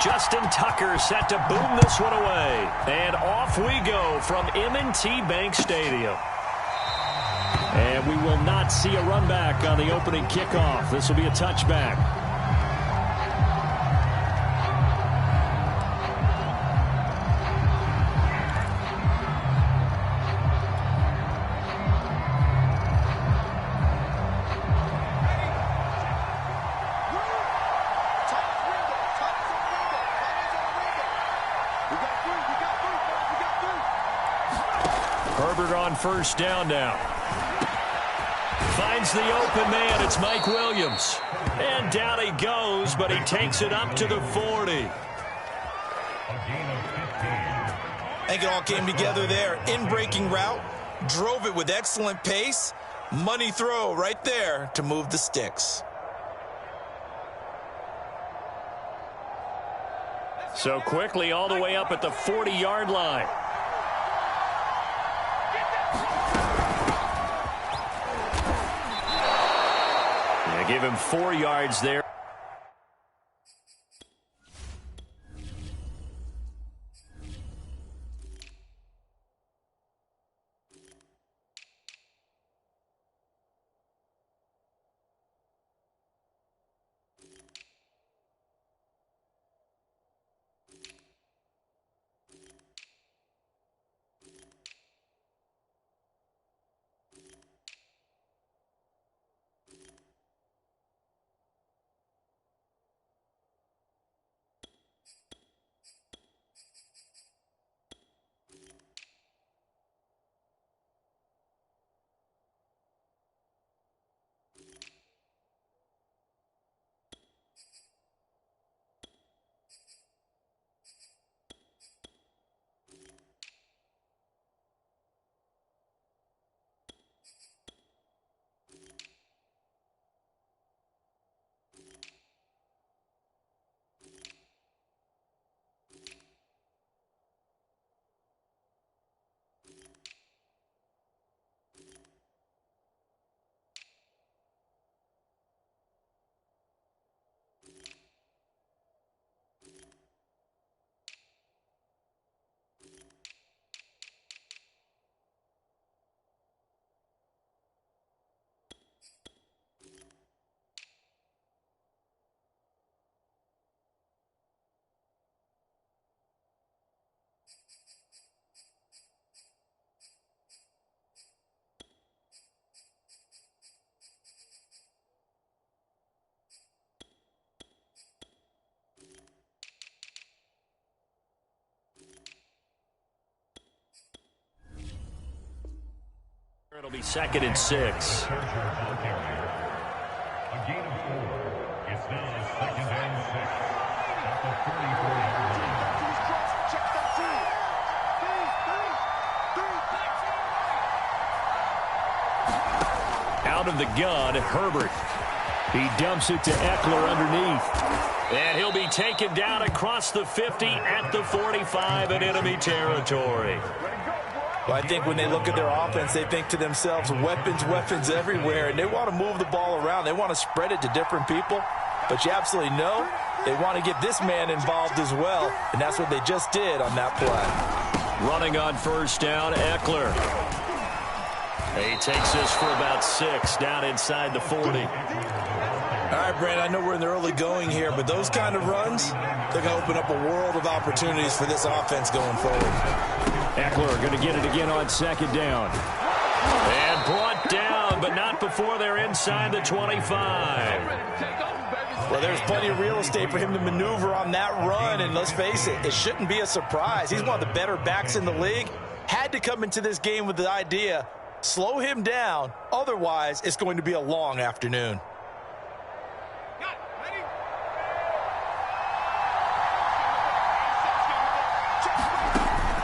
Justin Tucker set to boom this one away. And off we go from M&T Bank Stadium. And we will not see a run back on the opening kickoff. This will be a touchback. Herbert on first down now. Finds the open man. It's Mike Williams. And down he goes, but he takes it up to the 40. I think it all came together there. In-breaking route. Drove it with excellent pace. Money throw right there to move the sticks. So quickly all the way up at the 40-yard line. Give him 4 yards there. It'll be 2nd and 6. A gain of 4. It's now 2nd and 6. At the 34-yard line. Out of the gun, Herbert. He dumps it to Eckler underneath. And he'll be taken down across the 50 at the 45 in enemy territory. Well, I think when they look at their offense, they think to themselves, weapons, weapons everywhere, and they want to move the ball around. They want to spread it to different people, but you absolutely know they want to get this man involved as well, and that's what they just did on that play. Running on first down, Eckler. He takes this for about 6 down inside the 40. All right, Brand, I know we're in the early going here, but those kind of runs, they're going to open up a world of opportunities for this offense going forward. Eckler going to get it again on 2nd down. And brought down, but not before they're inside the 25. Well, there's plenty of real estate for him to maneuver on that run, and let's face it, it shouldn't be a surprise. He's one of the better backs in the league. Had to come into this game with the idea, slow him down, otherwise it's going to be a long afternoon.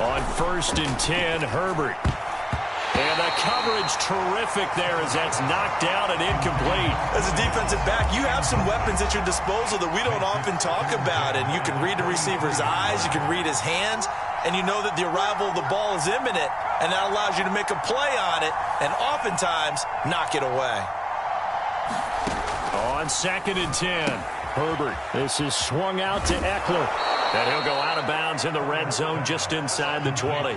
On 1st and 10, Herbert. And the coverage terrific there as that's knocked down and incomplete. As a defensive back, you have some weapons at your disposal that we don't often talk about. And you can read the receiver's eyes, you can read his hands, and you know that the arrival of the ball is imminent. And that allows you to make a play on it and oftentimes knock it away. On 2nd and 10. Herbert. This is swung out to Eckler. And he'll go out of bounds in the red zone just inside the 20.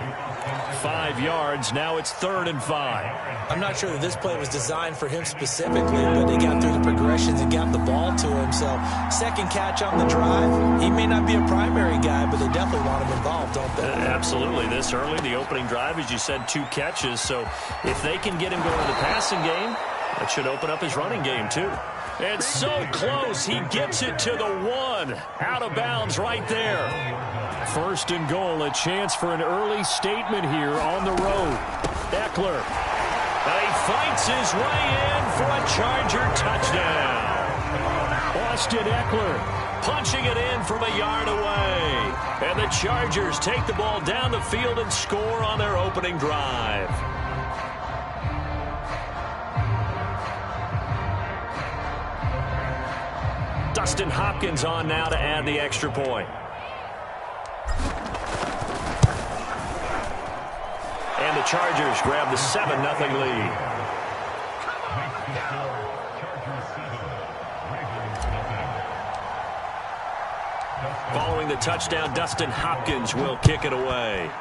5 yards. Now it's 3rd and 5. I'm not sure that this play was designed for him specifically, but they got through the progressions and got the ball to him. So, second catch on the drive. He may not be a primary guy, but they definitely want him involved, don't they? Absolutely. This early, the opening drive, as you said, 2 catches. So, if they can get him going in the passing game, that should open up his running game, too. It's so close. He gets it to the 1. Out of bounds right there. 1st and goal. A chance for an early statement here on the road. Eckler. He fights his way in for a Charger touchdown. Austin Eckler punching it in from a yard away. And the Chargers take the ball down the field and score on their opening drive. Dustin Hopkins on now to add the extra point. And the Chargers grab the 7-0 lead. Following the touchdown, Dustin Hopkins will kick it away.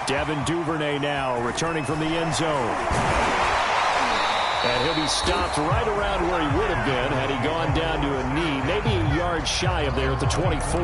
Devin Duvernay now returning from the end zone. And he'll be stopped right around where he would have been had he gone down to a knee, maybe a yard shy of there at the 24.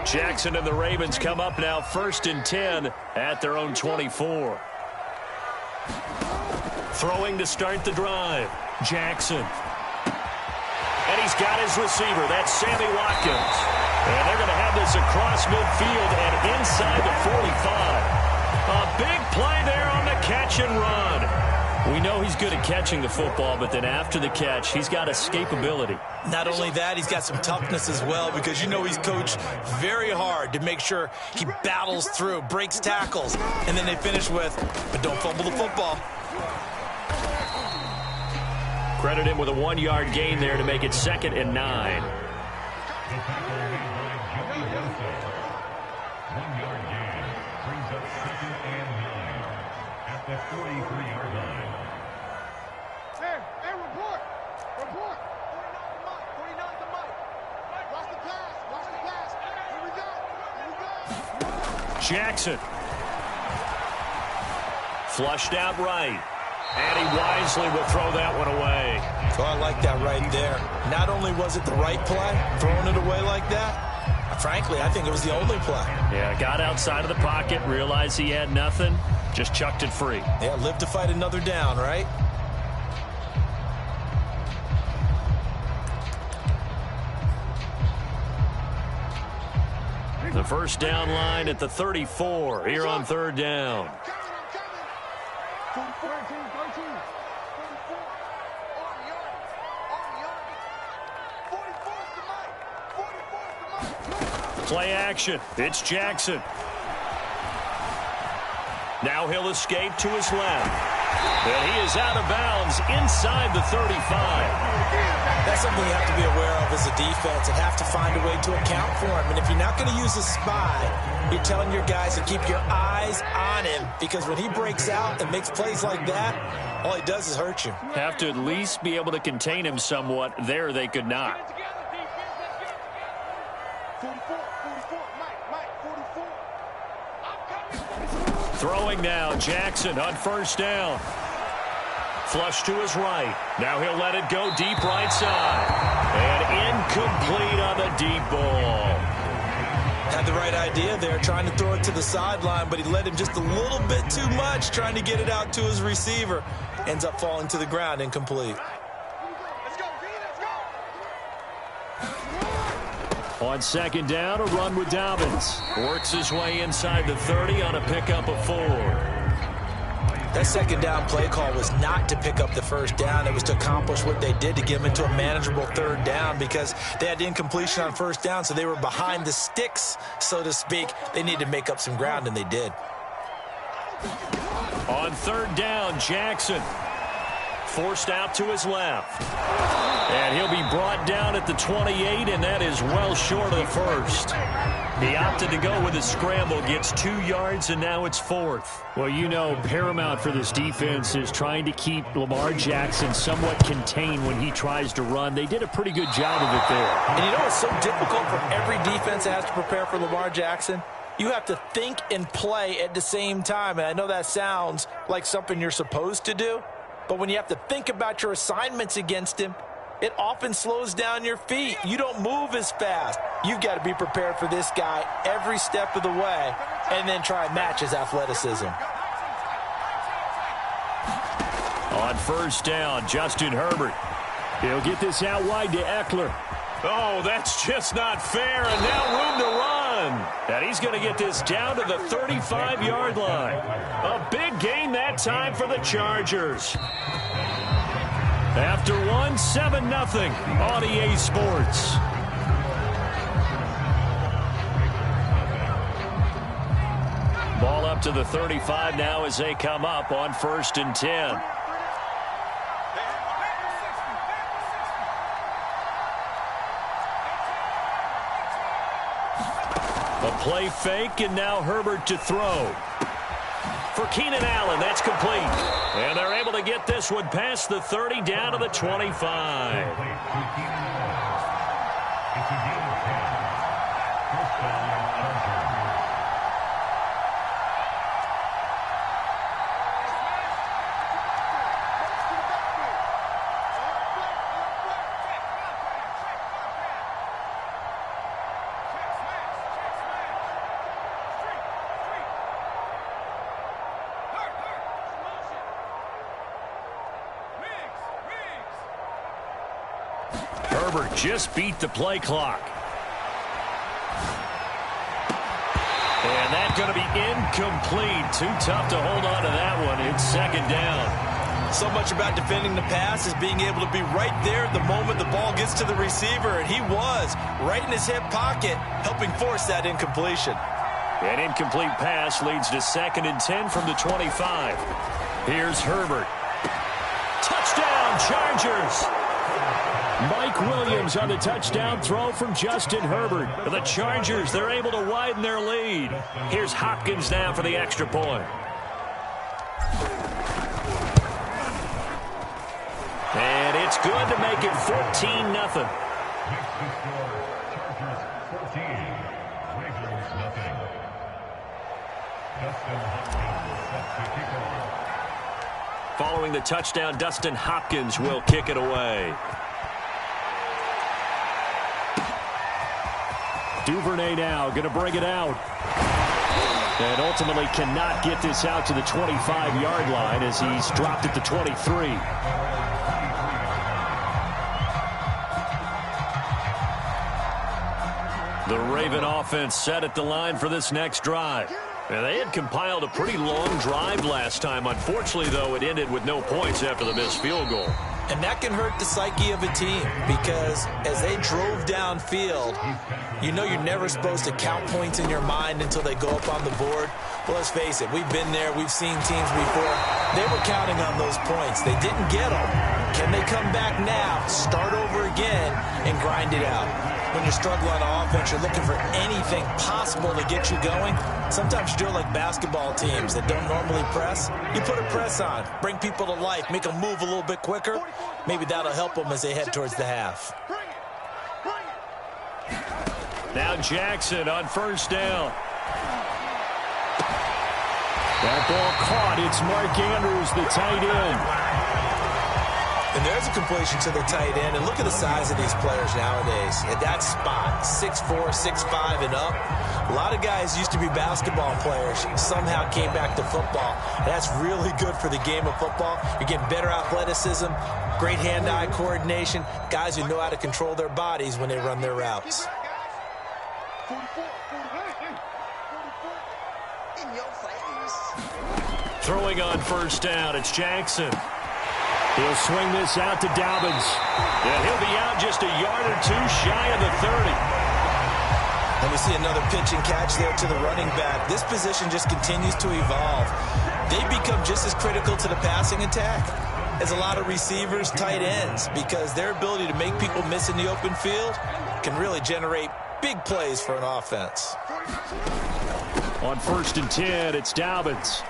Jackson and the Ravens come up now 1st and 10 at their own 24. Throwing to start the drive. Jackson. And he's got his receiver. That's Sammy Watkins. And they're going to have this across midfield and inside the 45. A big play there on the catch and run. We know he's good at catching the football, but then after the catch, he's got escapability. Not only that, he's got some toughness as well, because you know he's coached very hard to make sure he battles through, breaks tackles, and then they finish with, but don't fumble the football. Credit him with a 1-yard gain there to make it 2nd and 9. 1-yard gain brings up 2nd and 9 at the 43-yard line. Hey, report. 49's the mic. Watch the pass. Here we go. Jackson. Flushed out right. And he wisely will throw that one away. Oh, I like that right there. Not only was it the right play, throwing it away like that, frankly, I think it was the only play. Yeah, got outside of the pocket, realized he had nothing, just chucked it free. Yeah, live to fight another down, right? The first down line at the 34 here on 3rd down. 13. Play action. It's Jackson. Now he'll escape to his left. And he is out of bounds inside the 35. That's something you have to be aware of as a defense and have to find a way to account for him. And if you're not going to use a spy, you're telling your guys to keep your eyes on him, because when he breaks out and makes plays like that, all he does is hurt you. Have to at least be able to contain him somewhat. There they could not. 44, Mike, 44. Throwing now, Jackson on 1st down. Flush to his right. Now he'll let it go deep right side. And incomplete on the deep ball. Had the right idea there, trying to throw it to the sideline, but he let him just a little bit too much, trying to get it out to his receiver. Ends up falling to the ground, incomplete. Let's go, V, let's go. On 2nd down, a run with Dobbins. Works his way inside the 30 on a pickup of 4. That 2nd down play call was not to pick up the 1st down. It was to accomplish what they did, to get them into a manageable 3rd down, because they had incompletion on 1st down, so they were behind the sticks, so to speak. They needed to make up some ground, and they did. On 3rd down, Jackson. forced out to his left. And he'll be brought down at the 28, and that is well short of the first. He opted to go with a scramble, gets 2 yards, and now it's 4th. Well, you know, paramount for this defense is trying to keep Lamar Jackson somewhat contained when he tries to run. They did a pretty good job of it there. And you know it's so difficult for every defense that has to prepare for Lamar Jackson? You have to think and play at the same time. And I know that sounds like something you're supposed to do, but when you have to think about your assignments against him, it often slows down your feet. You don't move as fast. You've got to be prepared for this guy every step of the way and then try and match his athleticism. On first down, Justin Herbert. He'll get this out wide to Eckler. Oh, that's just not fair, and now room to run. And he's going to get this down to the 35-yard line. A big gain that time for the Chargers. After one, 7-0 on EA Sports. Ball up to the 35 now as they come up on 1st and 10. A play fake, and now Herbert to throw. For Keenan Allen, that's complete. And they're able to get this one past the 30 down to the 25. Herbert just beat the play clock. And that's going to be incomplete. Too tough to hold on to that one. It's 2nd down. So much about defending the pass is being able to be right there at the moment the ball gets to the receiver, and he was right in his hip pocket, helping force that incompletion. An incomplete pass leads to 2nd and 10 from the 25. Here's Herbert. Touchdown, Chargers! Mike Williams on the touchdown throw from Justin Herbert. The Chargers, they're able to widen their lead. Here's Hopkins now for the extra point. And it's good to make it 14-0. Following the touchdown, Dustin Hopkins will kick it away. Duvernay now going to bring it out. And ultimately cannot get this out to the 25-yard line as he's dropped at the 23. The Raven offense set at the line for this next drive. And they had compiled a pretty long drive last time. Unfortunately, though, it ended with no points after the missed field goal. And that can hurt the psyche of a team because as they drove downfield, you know you're never supposed to count points in your mind until they go up on the board. Well, let's face it, we've been there. We've seen teams before. They were counting on those points. They didn't get them. Can they come back now, start over again, and grind it out? When you're struggling on offense, you're looking for anything possible to get you going. Sometimes you do it like basketball teams that don't normally press. You put a press on, bring people to life, make them move a little bit quicker. Maybe that'll help them as they head towards the half. Now Jackson on first down. That ball caught. It's Mark Andrews, the tight end. And there's a completion to the tight end. And look at the size of these players nowadays. At that spot, 6'4", 6'5", and up. A lot of guys used to be basketball players, somehow came back to football. And that's really good for the game of football. You're getting better athleticism, great hand-eye coordination, guys who know how to control their bodies when they run their routes. Throwing on first down, it's Jackson. He'll swing this out to Dobbins. And he'll be out just a yard or two shy of the 30. And we see another pitch and catch there to the running back. This position just continues to evolve. They become just as critical to the passing attack is a lot of receivers, tight ends, because their ability to make people miss in the open field can really generate big plays for an offense. On 1st and 10, it's Dobbins.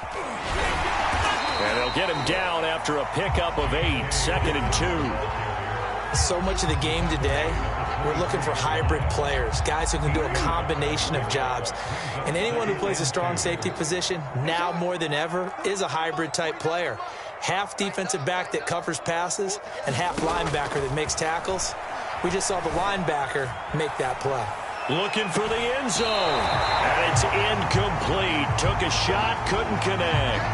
And they'll get him down after a pickup of 8, 2nd and 2. So much of the game today, we're looking for hybrid players, guys who can do a combination of jobs. And anyone who plays a strong safety position, now more than ever, is a hybrid type player. Half defensive back that covers passes and half linebacker that makes tackles. We just saw the linebacker make that play. Looking for the end zone. And it's incomplete. Took a shot, couldn't connect.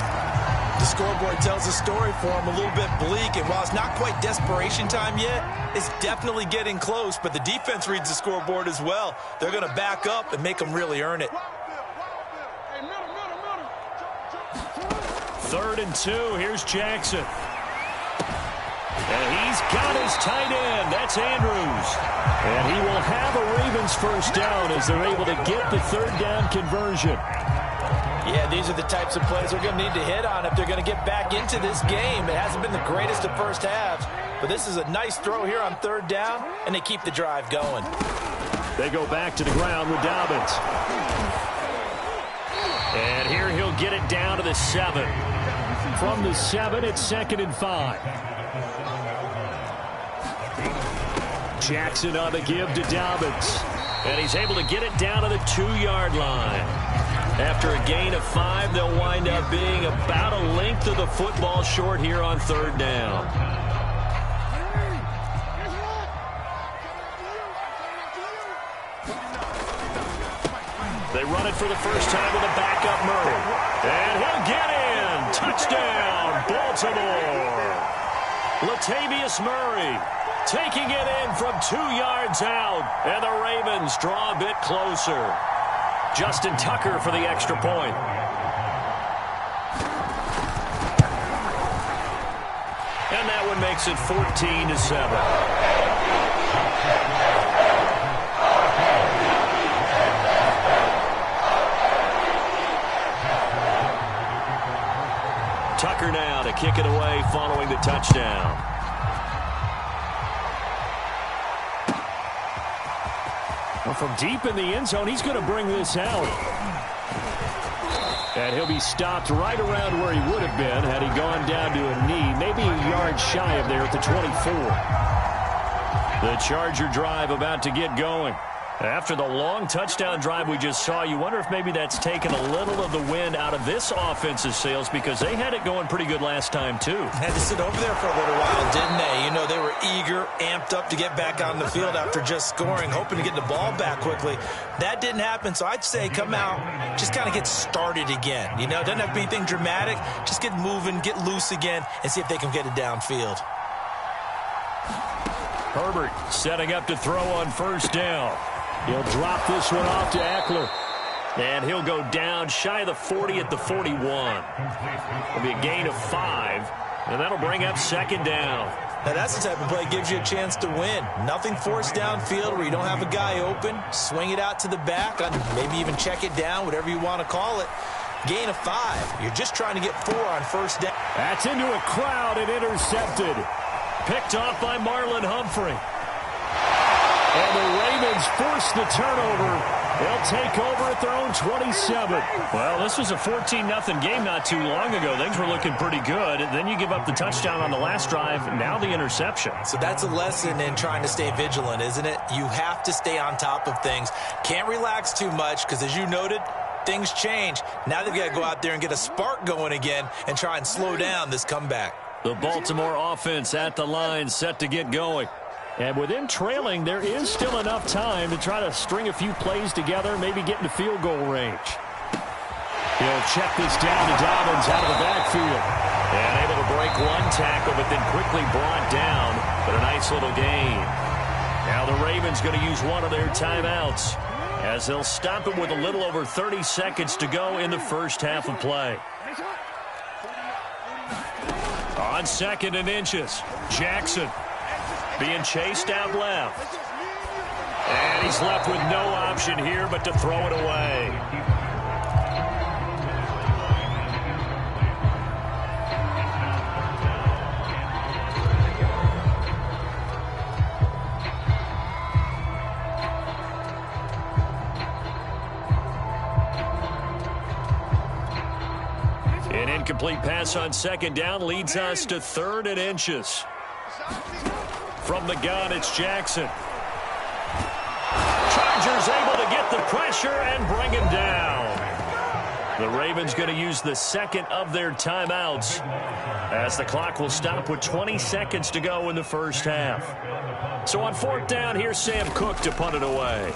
The scoreboard tells a story for him, a little bit bleak, and while it's not quite desperation time yet, it's definitely getting close, but the defense reads the scoreboard as well. They're going to back up and make them really earn it. 3rd and 2, here's Jackson. And he's got his tight end, that's Andrews. And he will have a Ravens first down as they're able to get the 3rd down conversion. Yeah, these are the types of plays they're going to need to hit on if they're going to get back into this game. It hasn't been the greatest of first halves, but this is a nice throw here on 3rd down, and they keep the drive going. They go back to the ground with Dobbins. And here he'll get it down to the 7. From the 7, it's 2nd and 5. Jackson on the give to Dobbins. And he's able to get it down to the 2-yard line. After a gain of 5, they'll wind up being about a length of the football short here on 3rd down. They run it for the first time with a backup Murray. And he'll get in. Touchdown, Baltimore. Latavius Murray taking it in from 2 yards out. And the Ravens draw a bit closer. Justin Tucker for the extra point. And that one makes it 14-7. Tucker now to kick it away following the touchdown. Well, from deep in the end zone, he's going to bring this out. And he'll be stopped right around where he would have been had he gone down to a knee, maybe a yard shy of there at the 24. The Charger drive about to get going. After the long touchdown drive we just saw, you wonder if maybe that's taken a little of the wind out of this offense's sails because they had it going pretty good last time, too. Had to sit over there for a little while, didn't they? You know, they were eager, amped up to get back on the field after just scoring, hoping to get the ball back quickly. That didn't happen, so I'd say come out, just kind of get started again. You know, doesn't have to be anything dramatic. Just get moving, get loose again, and see if they can get it downfield. Herbert setting up to throw on 1st down. He'll drop this one off to Eckler. And he'll go down shy of the 40 at the 41. It'll be a gain of 5. And that'll bring up 2nd down. Now that's the type of play that gives you a chance to win. Nothing forced downfield where you don't have a guy open. Swing it out to the back, maybe even check it down, whatever you want to call it. Gain of 5. You're just trying to get 4 on 1st down. That's into a crowd and intercepted. Picked off by Marlon Humphrey. And the Ravens force the turnover. They'll take over at their own 27. Well, this was a 14-0 game not too long ago. Things were looking pretty good. Then you give up the touchdown on the last drive. Now the interception. So that's a lesson in trying to stay vigilant, isn't it? You have to stay on top of things. Can't relax too much because, as you noted, things change. Now they've got to go out there and get a spark going again and try and slow down this comeback. The Baltimore offense at the line set to get going. And with them trailing, there is still enough time to try to string a few plays together, maybe get into field goal range. He'll check this down to Dobbins out of the backfield. And able to break one tackle, but then quickly brought down. But a nice little gain. Now the Ravens going to use one of their timeouts as they'll stop it with a little over 30 seconds to go in the first half of play. On 2nd and inches, Jackson being chased out left. And he's left with no option here but to throw it away. An incomplete pass on second down leads us to 3rd and inches. From the gun, it's Jackson. Chargers able to get the pressure and bring him down. The Ravens going to use the second of their timeouts as the clock will stop with 20 seconds to go in the first half. So on 4th down, here's Sam Cook to punt it away.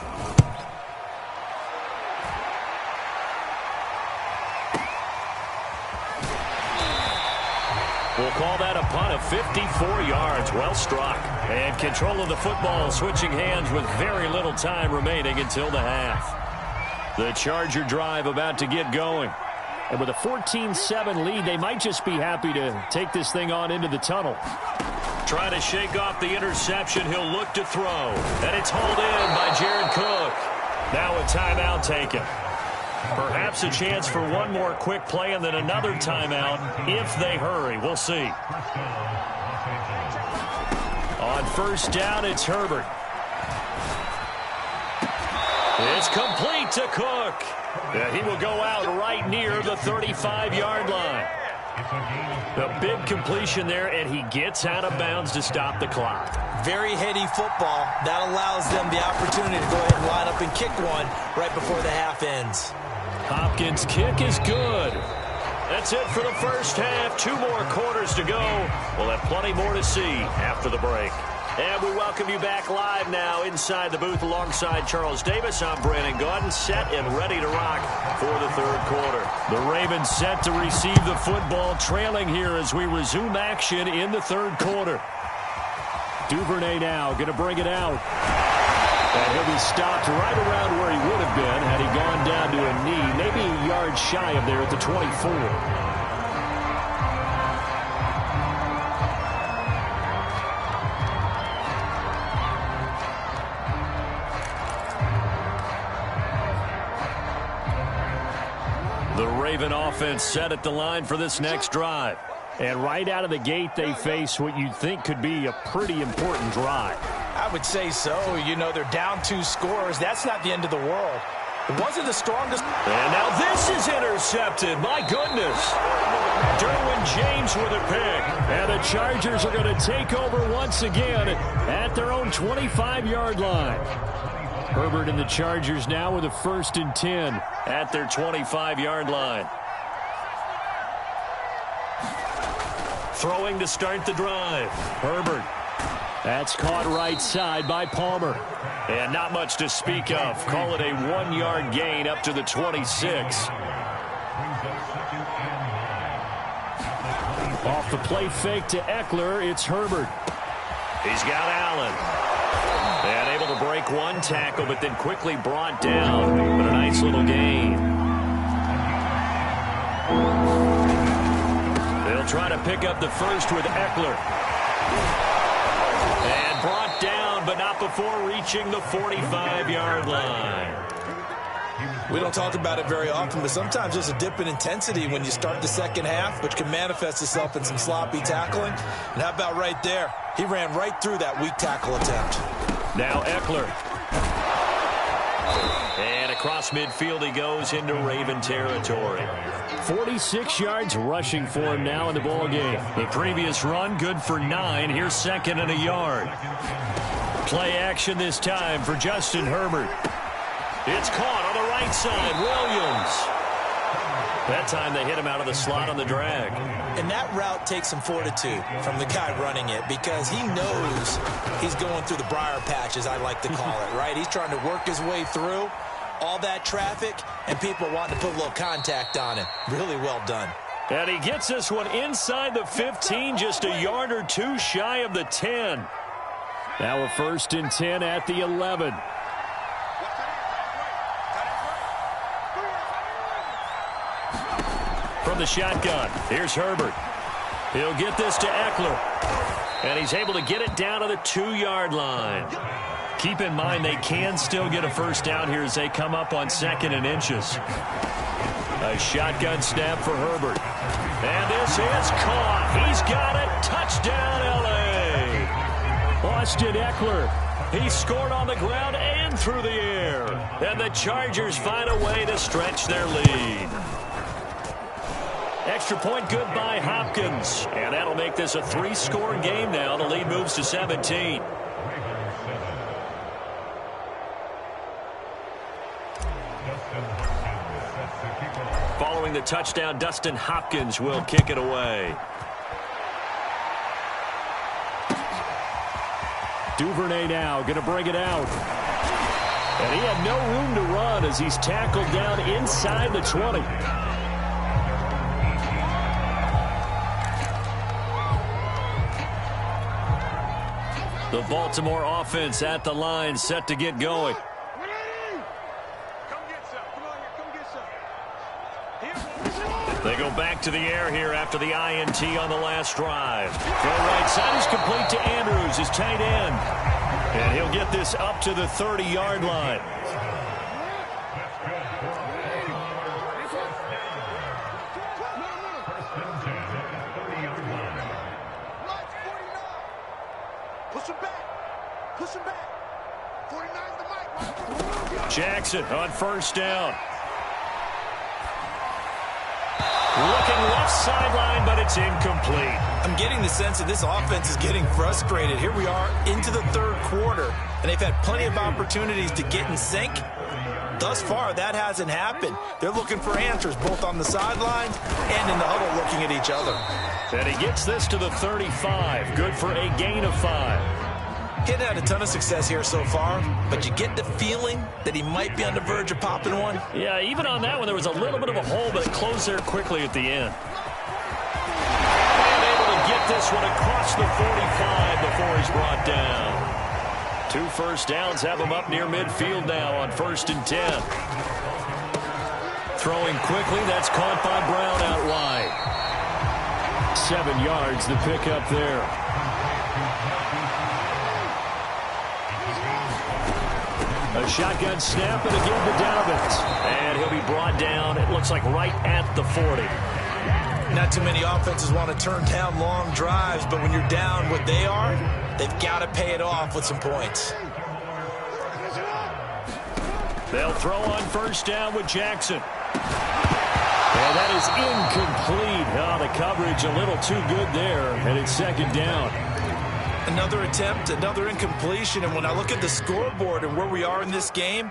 We'll call that a punt of 54 yards. Well struck. And control of the football switching hands with very little time remaining until the half. The Charger drive about to get going. And with a 14-7 lead, they might just be happy to take this thing on into the tunnel. Trying to shake off the interception. He'll look to throw. And it's hauled in by Jared Cook. Now a timeout taken. Perhaps a chance for one more quick play and then another timeout if they hurry. We'll see. On 1st down, it's Herbert. It's complete to Cook. He will go out right near the 35-yard line. The big completion there, and he gets out of bounds to stop the clock. Very heady football. That allows them the opportunity to go ahead and line up and kick one right before the half ends. Hopkins' kick is good. That's it for the first half. 2 more quarters to go. We'll have plenty more to see after the break. And we welcome you back live now inside the booth alongside Charles Davis. I'm Brandon Gaudin, set and ready to rock for the 3rd quarter. The Ravens set to receive the football, trailing here as we resume action in the 3rd quarter. Duvernay now going to bring it out. And he'll be stopped right around where he would have been had he gone down to a knee, maybe a yard shy of there at the 24. The Raven offense set at the line for this next drive. And right out of the gate, they face what you'd think could be a pretty important drive. I would say so. You know, they're down 2 scores. That's not the end of the world. It wasn't the strongest. And now this is intercepted. My goodness. Derwin James with a pick. And the Chargers are going to take over once again at their own 25-yard line. Herbert and the Chargers now with a 1st and 10 at their 25-yard line. Throwing to start the drive. Herbert. That's caught right side by Palmer. And not much to speak of. Call it a 1-yard gain up to the 26. Off the play fake to Eckler, it's Herbert. He's got Allen. And able to break one tackle, but then quickly brought down. But a nice little gain. They'll try to pick up the first with Eckler. And brought down, but not before reaching the 45-yard line. We don't talk about it very often, but sometimes there's a dip in intensity when you start the second half, which can manifest itself in some sloppy tackling. And how about right there? He ran right through that weak tackle attempt. Now Eckler. And across midfield he goes into Raven territory. 46 yards rushing for him now in the ballgame. The previous run good for 9. Here's 2nd and a yard. Play action this time for Justin Herbert. It's caught on the right side. Williams. That time they hit him out of the slot on the drag. And that route takes some fortitude from the guy running it because he knows he's going through the briar patch, as I like to call it, right? He's trying to work his way through all that traffic, and people wanting to put a little contact on it. Really well done. And he gets this one inside the 15, just a yard or 2 shy of the 10. Now a 1st and 10 at the 11. From the shotgun, here's Herbert. He'll get this to Eckler. And he's able to get it down to the 2-yard line. Keep in mind they can still get a first down here as they come up on 2nd and inches. A shotgun snap for Herbert. And this is caught. He's got it. Touchdown, L.A. Austin Eckler. He scored on the ground and through the air. And the Chargers find a way to stretch their lead. Extra point good by Hopkins. And that'll make this a 3-score game now. The lead moves to 17. Following the touchdown, Dustin Hopkins will kick it away. Duvernay now going to bring it out. And he had no room to run as he's tackled down inside the 20. The Baltimore offense at the line, set to get going. They go back to the air here after the INT on the last drive. Throw right side is complete to Andrews, his tight end. And he'll get this up to the 30-yard line. Push him back. Push him back. 49's the mic. Jackson on first down. Looking left sideline, but it's incomplete. I'm getting the sense that this offense is getting frustrated. Here we are into the third quarter, and they've had plenty of opportunities to get in sync. Thus far, that hasn't happened. They're looking for answers both on the sidelines and in the huddle looking at each other. And he gets this to the 35. Good for a gain of 5. He hadn't had a ton of success here so far, but you get the feeling that he might be on the verge of popping one. Yeah, even on that one, there was a little bit of a hole, but it closed there quickly at the end. And able to get this one across the 45 before he's brought down. 2 first downs have him up near midfield now on 1st and 10. Throwing quickly, that's caught by Brown out wide. 7 yards, the pickup there. A shotgun snap and again to Dobbins. And he'll be brought down, it looks like right at the 40. Not too many offenses want to turn down long drives, but when you're down what they are, they've got to pay it off with some points. They'll throw on first down with Jackson. And that is incomplete. Oh, the coverage a little too good there, and it's 2nd down. Another attempt, another incompletion, and when I look at the scoreboard and where we are in this game,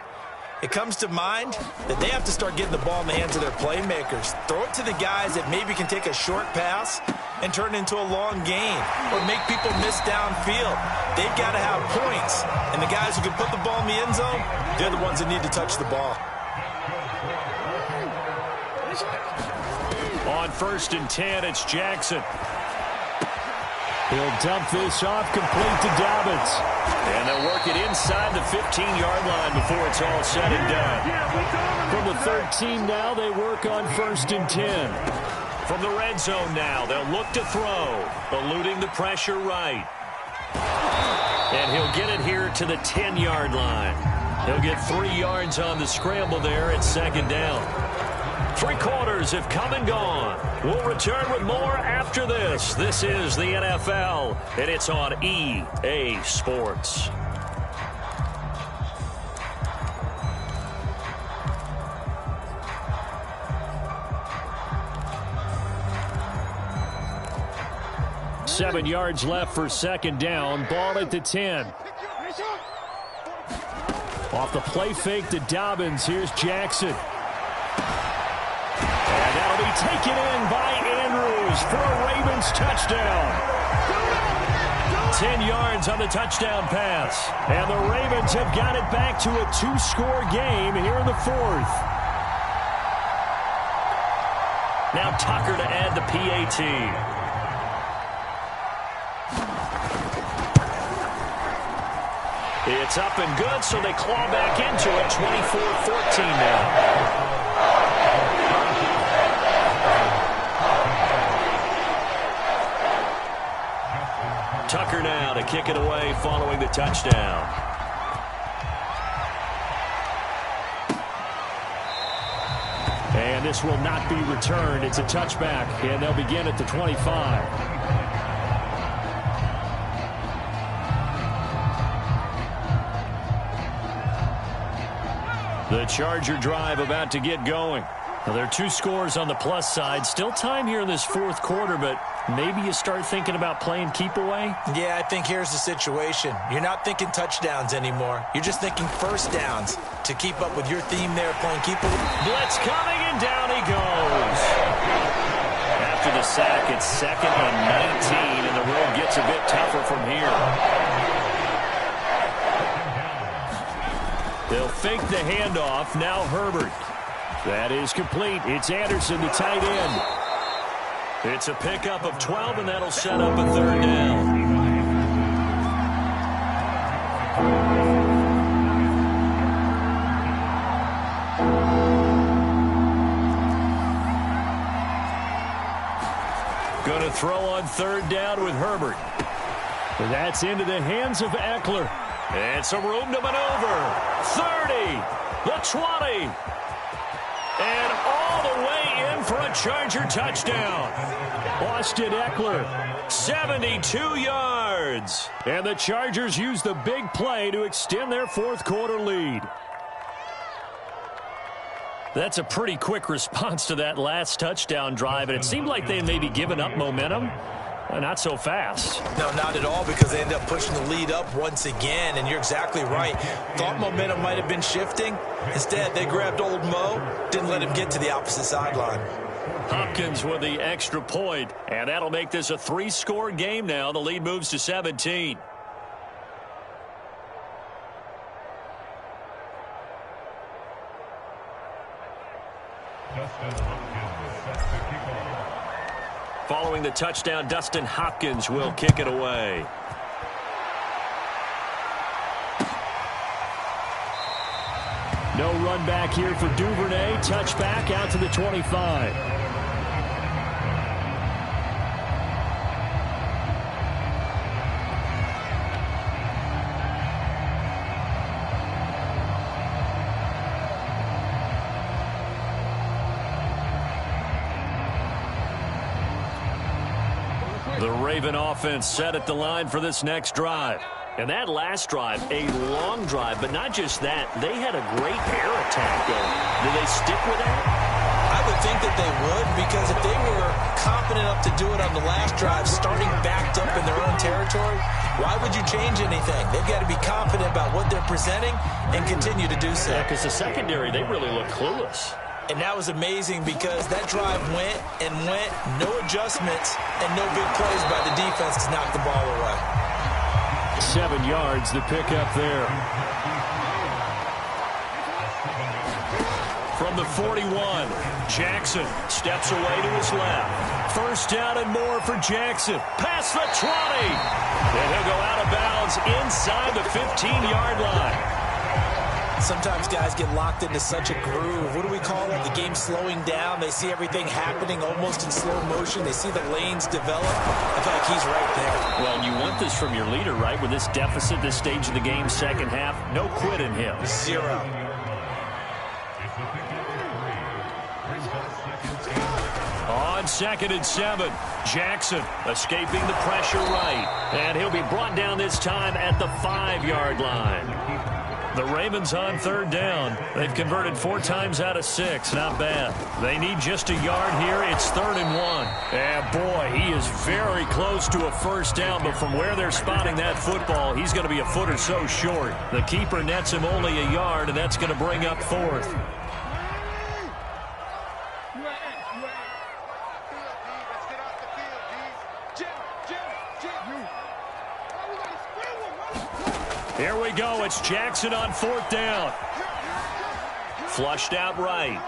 it comes to mind that they have to start getting the ball in the hands of their playmakers. Throw it to the guys that maybe can take a short pass and turn it into a long gain or make people miss downfield. They've got to have points, and the guys who can put the ball in the end zone, they're the ones that need to touch the ball. On 1st and 10, it's Jackson. He'll dump this off complete to Dobbins. And they'll work it inside the 15-yard line before it's all said and done. From the 13 now, they work on 1st and 10. From the red zone now, they'll look to throw, eluding the pressure right. And he'll get it here to the 10-yard line. He'll get 3 yards on the scramble there at 2nd down. 3 quarters have come and gone. We'll return with more after this. This is the NFL, and it's on EA Sports. Seven yards left for 2nd down. Ball at the 10. Off the play fake to Dobbins. Here's Jackson. And that'll be taken in by Andrews for a Ravens touchdown. 10 yards on the touchdown pass. And the Ravens have got it back to a 2-score game here in the 4th. Now Tucker to add the PAT. It's up and good, so they claw back into it. 24-14 now. Tucker now to kick it away following the touchdown. And this will not be returned. It's a touchback, and they'll begin at the 25. The Charger drive about to get going. Well, there are 2 scores on the plus side. Still time here in this fourth quarter, but maybe you start thinking about playing keep away? Yeah, I think here's the situation. You're not thinking touchdowns anymore. You're just thinking first downs to keep up with your theme there, playing keep away. Blitz coming, and down he goes. After the sack, it's 2nd and 19, and the road gets a bit tougher from here. They'll fake the handoff. Now Herbert. That is complete. It's Anderson, the tight end. It's a pickup of 12, and that'll set up a 3rd down. Going to throw on 3rd down with Herbert. That's into the hands of Eckler. And some room to maneuver. 30, the 20. And all the way in for a Charger touchdown. Austin Eckler, 72 yards. And the Chargers use the big play to extend their fourth quarter lead. That's a pretty quick response to that last touchdown drive, and it seemed like they may be giving up momentum. Not so fast. No, not at all, because they end up pushing the lead up once again, and you're exactly right. Thought momentum might have been shifting. Instead, they grabbed old Mo, didn't let him get to the opposite sideline. Hopkins with the extra point, and that'll make this a 3-score game now. The lead moves to 17. Following the touchdown, Dustin Hopkins will kick it away. No run back here for Duvernay. Touchback out to the 25. The Raven offense set at the line for this next drive. And that last drive, a long drive, but not just that. They had a great air attack going. Do they stick with that? I would think that they would, because if they were confident enough to do it on the last drive, starting backed up in their own territory, why would you change anything? They've got to be confident about what they're presenting and continue to do so. Yeah, because the secondary, they really look clueless. And that was amazing, because that drive went and went, no adjustments, and no big plays by the defense to knock the ball away. 7 yards, the pickup there. From the 41, Jackson steps away to his left. First down and more for Jackson. Past the 20. And he'll go out of bounds inside the 15-yard line. Sometimes guys get locked into such a groove. What do we call it? The game slowing down. They see everything happening almost in slow motion. They see the lanes develop. I feel like he's right there. Well, you want this from your leader, right? With this deficit, this stage of the game, second half, no quit in him. 0. On 2nd and 7, Jackson escaping the pressure right. And he'll be brought down this time at the 5-yard line. The Ravens on 3rd down. They've converted 4 times out of 6. Not bad. They need just a yard here. It's 3rd and 1. And boy, he is very close to a first down, but from where they're spotting that football, he's going to be a foot or so short. The keeper nets him only a yard, and that's going to bring up 4th. Here we go. It's Jackson on 4th down. Flushed out right.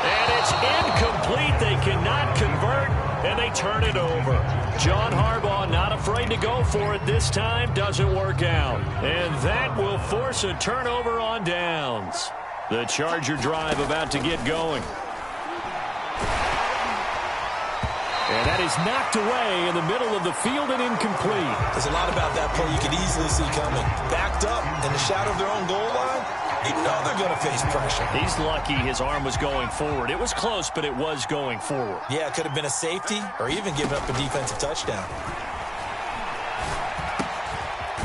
And it's incomplete. They cannot convert, and they turn it over. John Harbaugh not afraid to go for it this time. Doesn't work out. And that will force a turnover on downs. The Charger drive about to get going. And that is knocked away in the middle of the field and incomplete. There's a lot about that play you could easily see coming. Backed up in the shadow of their own goal line, you know they're going to face pressure. He's lucky his arm was going forward. It was close, but it was going forward. Yeah, it could have been a safety or even given up a defensive touchdown.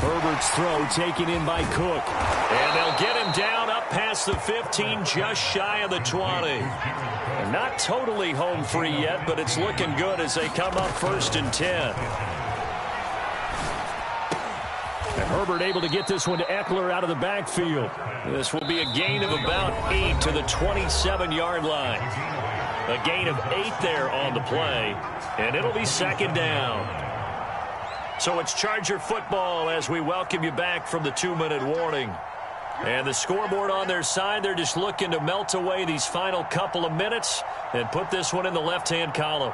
Herbert's throw taken in by Cook. And they'll get him down up past the 15, just shy of the 20. And not totally home free yet, but it's looking good as they come up 1st and 10. And Herbert able to get this one to Eckler out of the backfield. This will be a gain of about 8 to the 27-yard line. A gain of 8 there on the play, and it'll be 2nd down. So it's Charger football as we welcome you back from the 2-minute warning. And the scoreboard on their side, they're just looking to melt away these final couple of minutes and put this one in the left-hand column.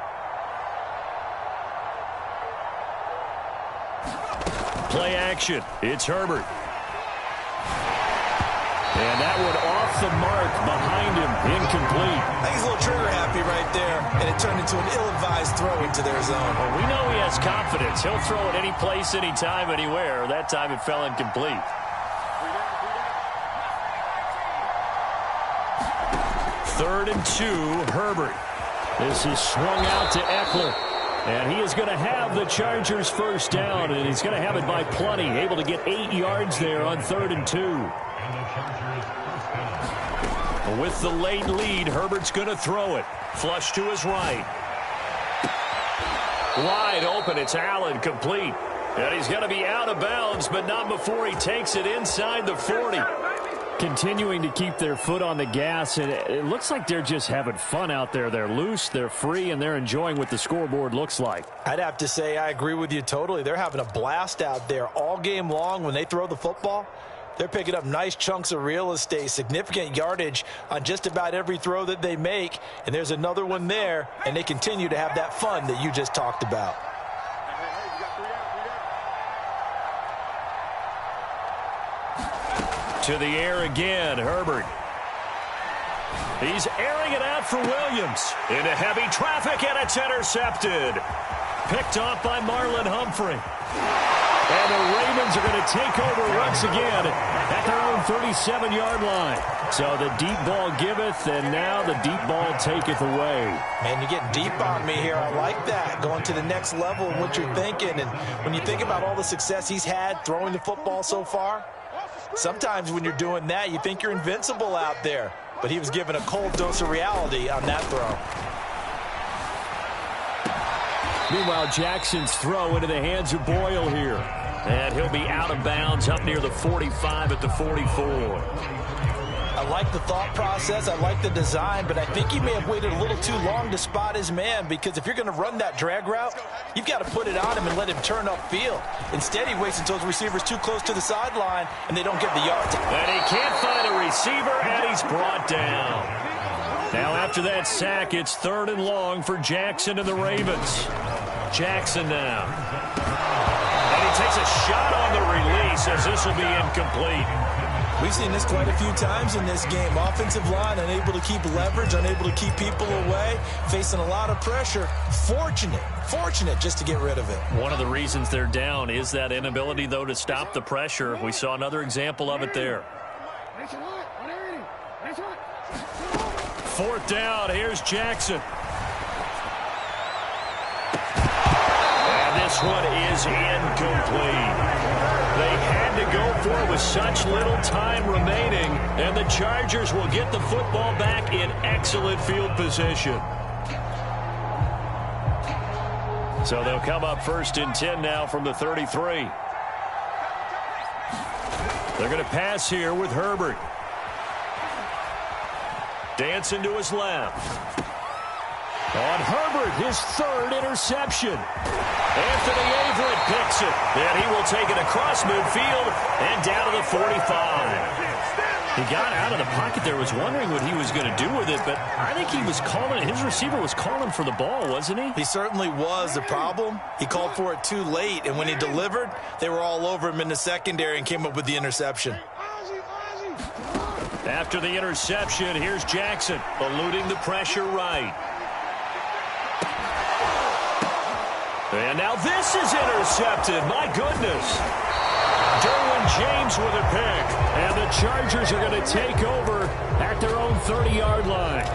Play action. It's Herbert. And that one off the mark behind him. Incomplete. I think he's a little trigger happy right there, and it turned into an ill-advised throw into their zone. Well, we know he has confidence. He'll throw it any place, anytime, anywhere. That time it fell incomplete. Third and 2, Herbert. This is swung out to Eckler. And he is going to have the Chargers first down, and he's going to have it by plenty. Able to get 8 yards there on 3rd and 2. With the late lead, Herbert's going to throw it. Flush to his right. Wide open, it's Allen, complete. And he's going to be out of bounds, but not before he takes it inside the 40. Continuing to keep their foot on the gas, and it looks like they're just having fun out there. They're loose, they're free, and they're enjoying what the scoreboard looks like. I'd have to say I agree with you totally. They're having a blast out there all game long when they throw the football. They're picking up nice chunks of real estate, significant yardage on just about every throw that they make. And there's another one there, and they continue to have that fun that you just talked about. To the air again, Herbert. He's airing it out for Williams. Into heavy traffic, and it's intercepted. Picked off by Marlon Humphrey. And the Ravens are going to take over once again at their own 37-yard line. So the deep ball giveth, and now the deep ball taketh away. Man, you're getting deep on me here. I like that, going to the next level in what you're thinking. And when you think about all the success he's had throwing the football so far, sometimes when you're doing that, you think you're invincible out there. But he was given a cold dose of reality on that throw. Meanwhile, Jackson's throw into the hands of Boyle here. And he'll be out of bounds up near the 45 at the 44. I like the thought process. I like the design, but I think he may have waited a little too long to spot his man, because if you're going to run that drag route, you've got to put it on him and let him turn upfield. Instead, he waits until his receiver's too close to the sideline, and they don't get the yards. And he can't find a receiver, and he's brought down. Now, after that sack, it's 3rd and long for Jackson and the Ravens. Jackson now. And he takes a shot on the release, as this will be incomplete. We've seen this quite a few times in this game. Offensive line unable to keep leverage, unable to keep people away, facing a lot of pressure. Fortunate just to get rid of it. One of the reasons they're down is that inability, though, to stop the pressure. We saw another example of it there. 4th down, here's Jackson. And this one is incomplete. They had to go for it with such little time remaining, and the Chargers will get the football back in excellent field position. So they'll come up 1st and 10 now from the 33. They're going to pass here with Herbert. Dancing to his left. On Herbert, his 3rd interception. Anthony Averett picks it, and he will take it across midfield and down to the 45. He got out of the pocket there, was wondering what he was going to do with it, but I think he was calling, his receiver was calling for the ball, wasn't he? He certainly was. The problem, he called for it too late, and when he delivered, they were all over him in the secondary and came up with the interception. After the interception, here's Jackson, eluding the pressure right. And now this is intercepted. My goodness. Derwin James with a pick. And the Chargers are going to take over at their own 30-yard line.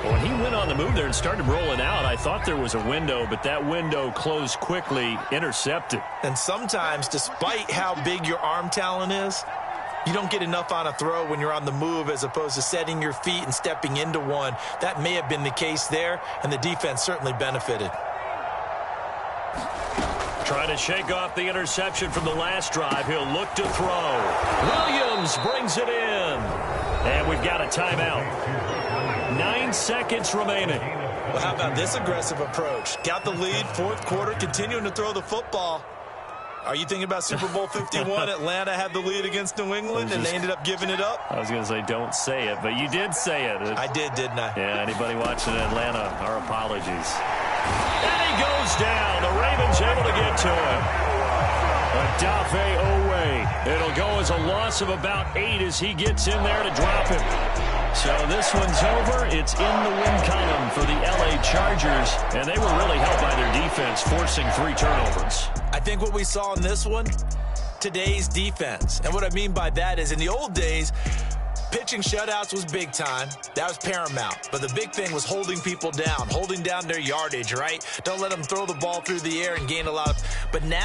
When he went on the move there and started rolling out, I thought there was a window, but that window closed quickly, intercepted. And sometimes, despite how big your arm talent is, You don't get enough on a throw when you're on the move as opposed to setting your feet and stepping into one. That may have been the case there, and the defense certainly benefited. Trying to shake off the interception from the last drive. He'll look to throw. Williams brings it in. And we've got a timeout. 9 seconds remaining. Well, how about this aggressive approach? Got the lead, fourth quarter, continuing to throw the football. Are you thinking about Super Bowl 51? Atlanta had the lead against New England, and they ended up giving it up? I was going to say don't say it, but you did say it. I did, didn't I? Yeah, anybody watching in Atlanta, our apologies. And he goes down. The Ravens able to get to him. Odafe Owe. It'll go as a loss of about 8 as he gets in there to drop him. So this one's over. It's in the win column for the LA Chargers, and they were really helped by their defense, forcing 3 turnovers. I think what we saw in this one, today's defense. And what I mean by that is in the old days, pitching shutouts was big time. That was paramount. But the big thing was holding people down, holding down their yardage, right? Don't let them throw the ball through the air and gain a lot of... But now...